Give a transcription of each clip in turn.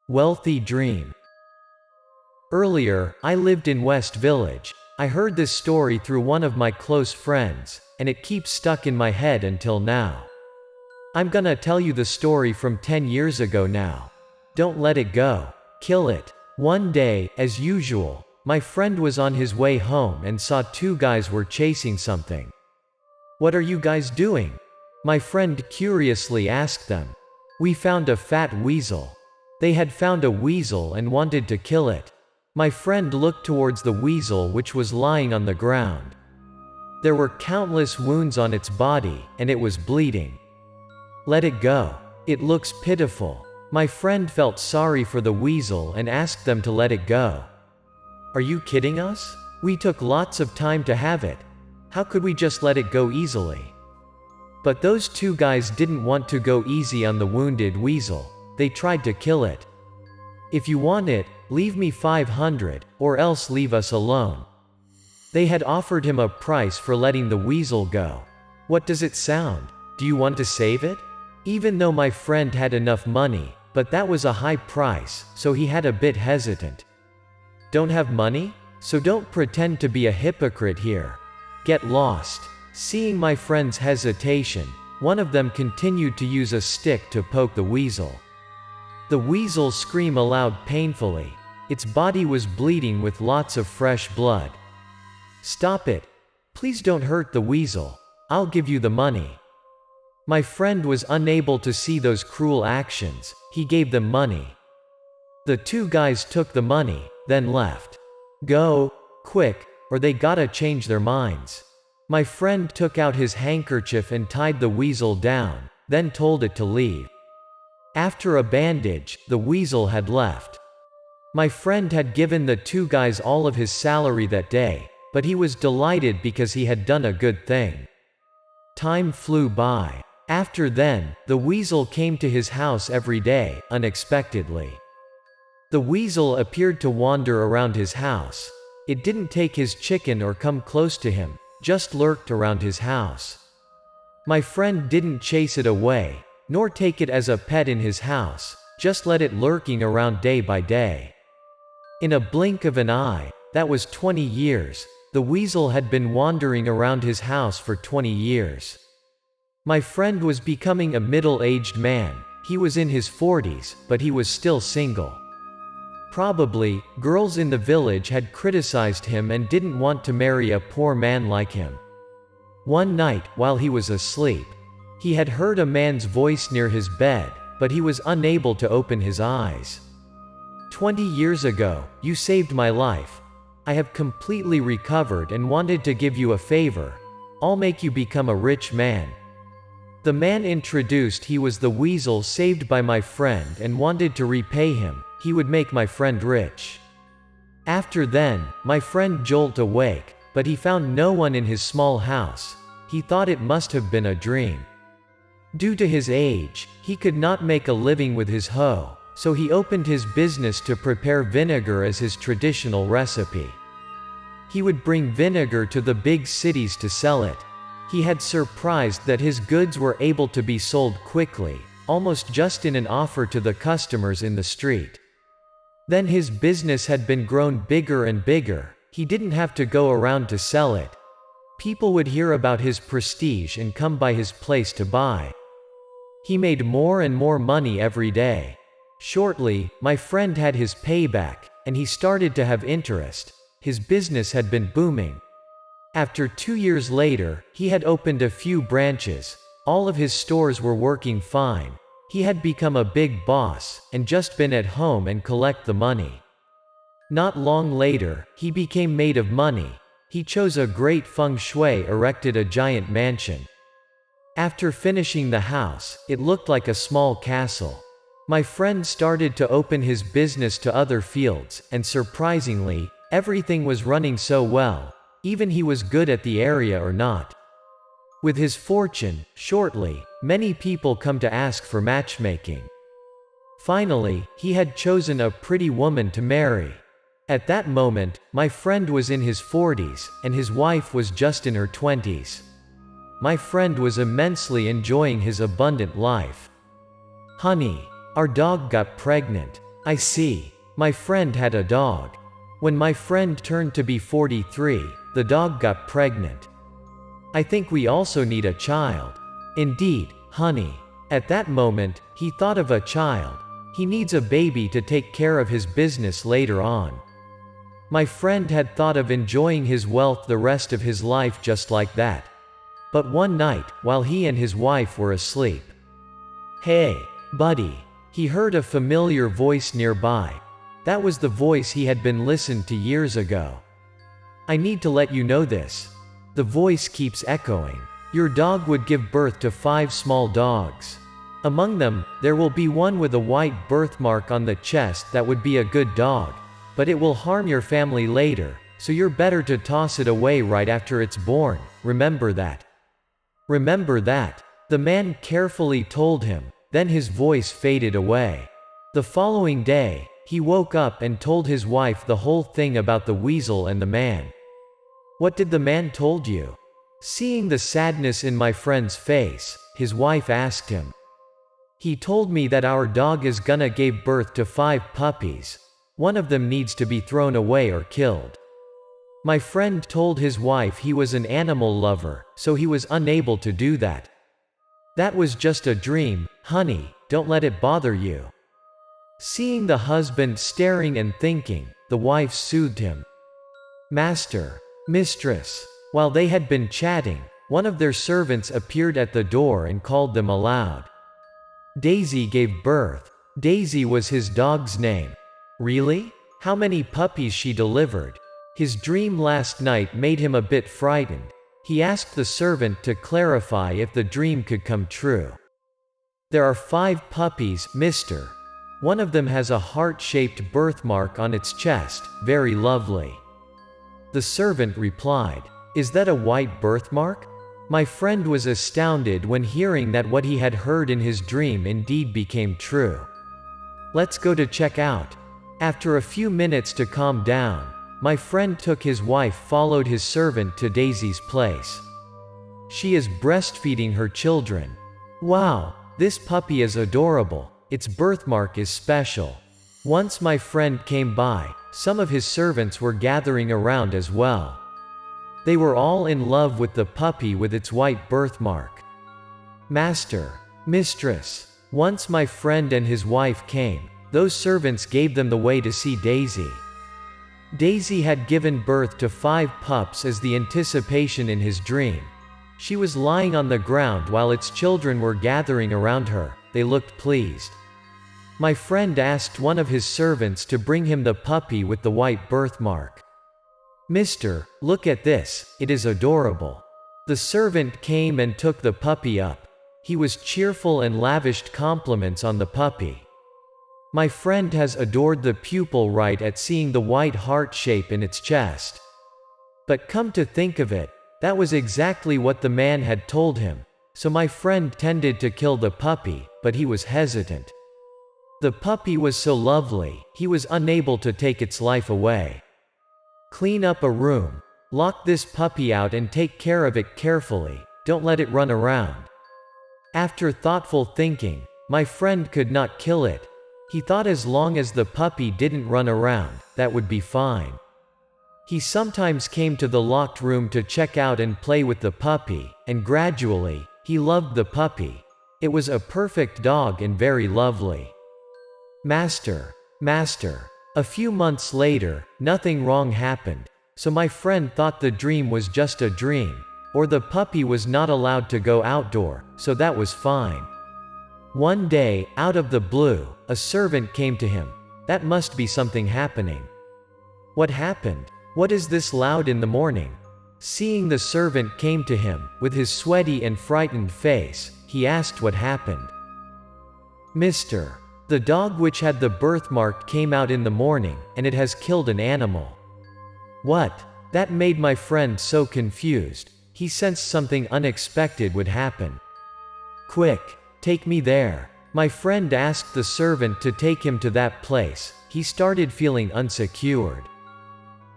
Wealthy dream. Earlier, I lived in West Village. I heard this story through one of my close friends, and it keeps stuck in my head until now. I'm gonna tell you the story from 10 years ago now. Don't let it go. Kill it. One day, as usual, my friend was on his way home and saw two guys were chasing something. "What are you guys doing?" my friend curiously asked them. "We found a fat weasel." They had found a weasel and wanted to kill it. My friend looked towards the weasel, which was lying on the ground. There were countless wounds on its body, and it was bleeding. "Let it go. It looks pitiful." My friend felt sorry for the weasel and asked them to let it go. "Are you kidding us? We took lots of time to have it. How could we just let it go easily?" But those two guys didn't want to go easy on the wounded weasel. They tried to kill it. "If you want it, leave me 500, or else leave us alone." They had offered him a price for letting the weasel go. What does it sound? Do you want to save it? Even though my friend had enough money, but that was a high price, so he had a bit hesitant. Don't have money? So don't pretend to be a hypocrite here. Get lost. Seeing my friend's hesitation, one of them continued to use a stick to poke the weasel. The weasel screamed aloud painfully. Its body was bleeding with lots of fresh blood. "Stop it. Please don't hurt the weasel. I'll give you the money." My friend was unable to see those cruel actions. He gave them money. The two guys took the money, then left. "Go, quick, or they gotta change their minds." My friend took out his handkerchief and tied the weasel down, then told it to leave. After a bandage, the weasel had left. My friend had given the two guys all of his salary that day, but he was delighted because he had done a good thing. Time flew by. After then, the weasel came to his house every day, unexpectedly. The weasel appeared to wander around his house. It didn't take his chicken or come close to him, just lurked around his house. My friend didn't chase it away, nor take it as a pet in his house, just let it lurking around day by day. In a blink of an eye, that was 20 years, the weasel had been wandering around his house for 20 years. My friend was becoming a middle-aged man. He was in his 40s, but he was still single. Probably, girls in the village had criticized him and didn't want to marry a poor man like him. One night, while he was asleep, he had heard a man's voice near his bed, but he was unable to open his eyes. "20 years ago, you saved my life. I have completely recovered and wanted to give you a favor. I'll make you become a rich man." The man introduced he was the weasel saved by my friend and wanted to repay him. He would make my friend rich. After then, my friend jolted awake, but he found no one in his small house. He thought it must have been a dream. Due to his age, he could not make a living with his hoe, so he opened his business to prepare vinegar as his traditional recipe. He would bring vinegar to the big cities to sell it. He had surprised that his goods were able to be sold quickly, almost just in an offer to the customers in the street. Then his business had been grown bigger and bigger. He didn't have to go around to sell it. People would hear about his prestige and come by his place to buy. He made more and more money every day. Shortly, my friend had his payback, and he started to have interest. His business had been booming. After 2 years later, he had opened a few branches. All of his stores were working fine. He had become a big boss, and just been at home and collect the money. Not long later, he became made of money. He chose a great feng shui, erected a giant mansion. After finishing the house, it looked like a small castle. My friend started to open his business to other fields, and surprisingly, everything was running so well, even he was good at the area or not. With his fortune, shortly, many people come to ask for matchmaking. Finally, he had chosen a pretty woman to marry. At that moment, my friend was in his 40s, and his wife was just in her 20s. My friend was immensely enjoying his abundant life. "Honey, our dog got pregnant. I see. My friend had a dog. When my friend turned to be 43, the dog got pregnant. I think we also need a child. Indeed, honey. At that moment, he thought of a child. He needs a baby to take care of his business later on. My friend had thought of enjoying his wealth the rest of his life just like that. But one night, while he and his wife were asleep, "Hey, buddy," he heard a familiar voice nearby. That was the voice he had been listened to years ago. "I need to let you know this." The voice keeps echoing. "Your dog would give birth to 5 small dogs. Among them, there will be one with a white birthmark on the chest that would be a good dog, but it will harm your family later, so you're better to toss it away right after it's born. Remember that." "Remember that," the man carefully told him, then his voice faded away. The following day, he woke up and told his wife the whole thing about the weasel and the man. "What did the man told you?" Seeing the sadness in my friend's face, his wife asked him. "He told me that our dog is gonna give birth to 5 puppies. One of them needs to be thrown away or killed." My friend told his wife he was an animal lover, so he was unable to do that. "That was just a dream, honey, don't let it bother you." Seeing the husband staring and thinking, the wife soothed him. "Master, mistress." While they had been chatting, one of their servants appeared at the door and called them aloud. Daisy gave birth. Daisy was his dog's name. Really? How many puppies she delivered? His dream last night made him a bit frightened. He asked the servant to clarify if the dream could come true. "There are 5 puppies, mister. One of them has a heart-shaped birthmark on its chest, very lovely." The servant replied, "Is that a white birthmark?" My friend was astounded when hearing that what he had heard in his dream indeed became true. "Let's go to check out." After a few minutes to calm down, my friend took his wife followed his servant to Daisy's place. She is breastfeeding her children. "Wow, this puppy is adorable. Its birthmark is special." Once my friend came by, some of his servants were gathering around as well. They were all in love with the puppy with its white birthmark. "Master, mistress." Once my friend and his wife came, those servants gave them the way to see Daisy. Daisy had given birth to 5 pups as the anticipation in his dream. She was lying on the ground while its children were gathering around her. They looked pleased. My friend asked one of his servants to bring him the puppy with the white birthmark. "Mister, look at this, it is adorable." The servant came and took the puppy up. He was cheerful and lavished compliments on the puppy. My friend has adored the pupil right at seeing the white heart shape in its chest. But come to think of it, that was exactly what the man had told him, so my friend tended to kill the puppy, but he was hesitant. The puppy was so lovely, he was unable to take its life away. "Clean up a room. Lock this puppy out and take care of it carefully, don't let it run around." After thoughtful thinking, my friend could not kill it. He thought as long as the puppy didn't run around, that would be fine. He sometimes came to the locked room to check out and play with the puppy, and gradually, he loved the puppy. It was a perfect dog and very lovely. Master. A few months later, nothing wrong happened, so my friend thought the dream was just a dream, or the puppy was not allowed to go outdoor, so that was fine. One day, out of the blue, a servant came to him. That must be something happening. "What happened? What is this loud in the morning?" Seeing the servant came to him, with his sweaty and frightened face, he asked what happened. "Mister, the dog which had the birthmark came out in the morning, and it has killed an animal." "What?" That made my friend so confused. He sensed something unexpected would happen. "Quick, take me there." My friend asked the servant to take him to that place. He started feeling unsecured.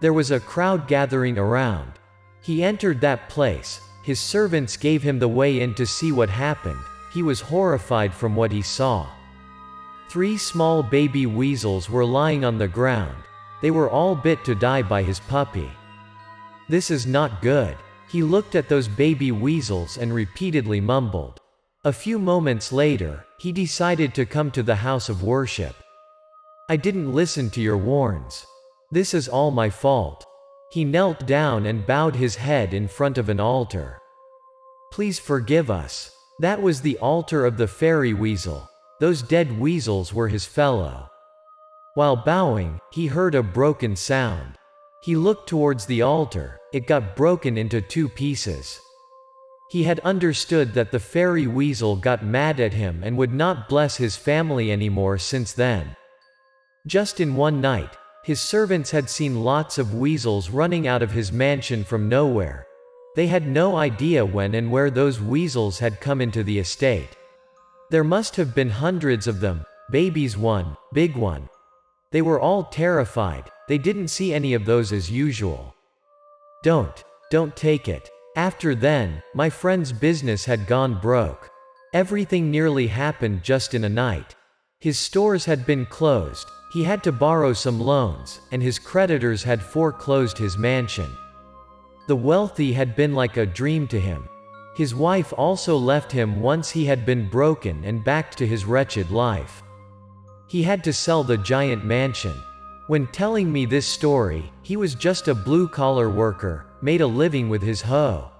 There was a crowd gathering around. He entered that place. His servants gave him the way in to see what happened. He was horrified from what he saw. 3 small baby weasels were lying on the ground. They were all bit to die by his puppy. "This is not good." He looked at those baby weasels and repeatedly mumbled. A few moments later, he decided to come to the house of worship. "I didn't listen to your warns. This is all my fault." He knelt down and bowed his head in front of an altar. "Please forgive us." That was the altar of the fairy weasel. Those dead weasels were his fellow. While bowing, he heard a broken sound. He looked towards the altar. It got broken into 2 pieces. He had understood that the fairy weasel got mad at him and would not bless his family anymore since then. Just in one night, his servants had seen lots of weasels running out of his mansion from nowhere. They had no idea when and where those weasels had come into the estate. There must have been hundreds of them, babies one, big one. They were all terrified. They didn't see any of those as usual. Don't take it. After then, my friend's business had gone broke. Everything nearly happened just in a night. His stores had been closed, he had to borrow some loans, and his creditors had foreclosed his mansion. The wealthy had been like a dream to him. His wife also left him once he had been broken and back to his wretched life. He had to sell the giant mansion. When telling me this story, he was just a blue-collar worker, made a living with his hoe.